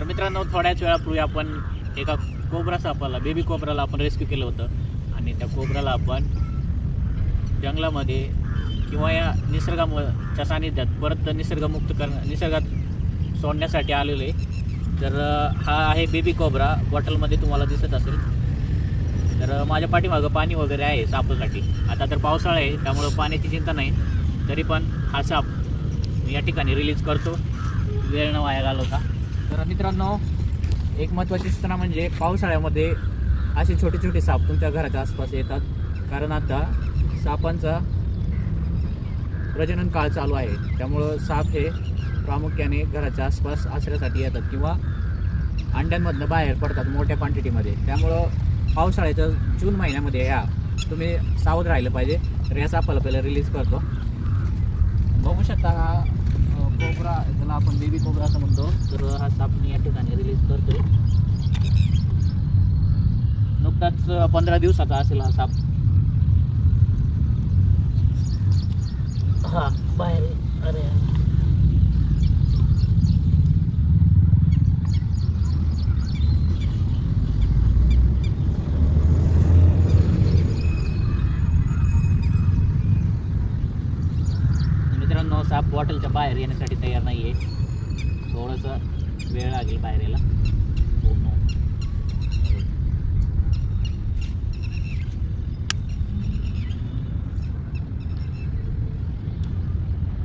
तर मित्रांनो, थोड्याच वेळापूर्वी आपण एका कोब्रा सापाला, बेबी कोब्राला आपण रेस्क्यू केलं होतं आणि त्या कोब्राला आपण जंगलामध्ये किंवा या निसर्गाच्या सानिध्यात परत निसर्गात सोडण्यासाठी आलेलो आहे. तर हा आहे बेबी कोब्रा, बॉटलमध्ये तुम्हाला दिसत असेल. तर माझ्या पाठीमागं पाणी वगैरे आहे सापासाठी. आता तर पावसाळा आहे त्यामुळं पाण्याची चिंता नाही. तरी पण हा साप मी या ठिकाणी रिलीज करतो, वेळ न वाया घालवता. तर मित्रांनो, एक महत्त्वाची सूचना म्हणजे पावसाळ्यामध्ये असे छोटे छोटे साप तुमच्या घराच्या आसपास येतात. कारण आता सापांचा प्रजनन काळ चालू आहे. त्यामुळं साप हे प्रामुख्याने घराच्या आसपास आश्रयासाठी येतात किंवा अंड्यांमधनं बाहेर पडतात मोठ्या क्वांटिटीमध्ये. त्यामुळं पावसाळ्याच्या जून महिन्यामध्ये तुम्ही सावध राहिलं पाहिजे. तर या सापाला पहिलं रिलीज करतो. बघू शकता हा कोब्रा, त्याला आपण बेबी कोब्रा असं म्हणतो. तर हा साप मी या ठिकाणी रिलीज करतोय. नुकताच 15 दिवसाचा असेल हा साप. हा बाहेर आहे. अरे मित्रांनो, साप बॉटलच्या बाहेर येण्यासाठी तयार नाही आहे. थोडंसं वेळ लागेल बाहेर यायला.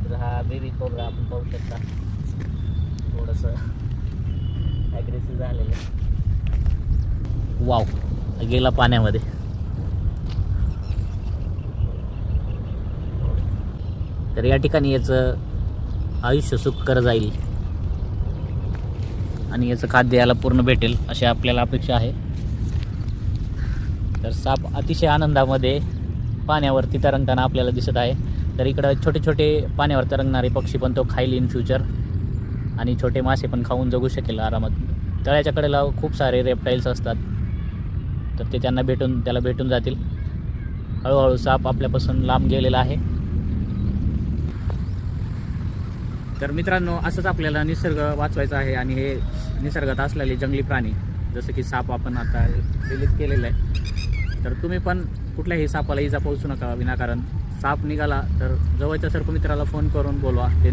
तर हा बेबी कोब्रा आपण पाहू शकता, थोडंसं ॲग्रेसिव्ह झालेलं आहे. वाव, गेला पाण्यामध्ये. तर या ठिकाणी याचं आयुष्य सुखकर जाईल आणि याचं खाद्य याला पूर्ण भेटेल अशी आपल्याला अपेक्षा आहे. तर साप अतिशय आनंदामध्ये पाण्यावरती तरंगताना आपल्याला दिसत आहे. तर इकडं छोटे छोटे पाण्यावर तरंगणारे पक्षी पण तो खाईल इन फ्युचर आणि छोटे मासे पण खाऊन जगू शकेल आरामात. तळ्याच्या कडेला खूप सारे रेप्टाईल्स असतात, तर ते त्याला भेटून जातील. हळूहळू साप आपल्यापासून लांब गेलेला आहे. तर मित्रांनो, असंच आपल्याला निसर्ग वाचवायचा आहे आणि हे निसर्गात असलेले जंगली प्राणी जसं की साप आपण आता रिलीज केलेलं आहे. तर तुम्ही पण कुठल्याही सापाला इजा पोहोचू नका विनाकारण. साप निघाला तर जवळच्या सर्पमित्राला फोन करून बोलवा, ते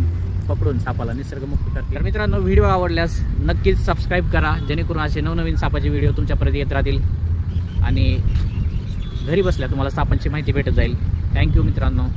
पकडून सापाला निसर्गमुक्त करतील. तर मित्रांनो, व्हिडिओ आवडल्यास नक्कीच सबस्क्राईब करा, जेणेकरून असे नवनवीन सापाचे व्हिडिओ तुमच्यापर्यंत येत राहतील आणि घरी बसल्या तुम्हाला सापांची माहिती भेटत जाईल. थँक्यू मित्रांनो.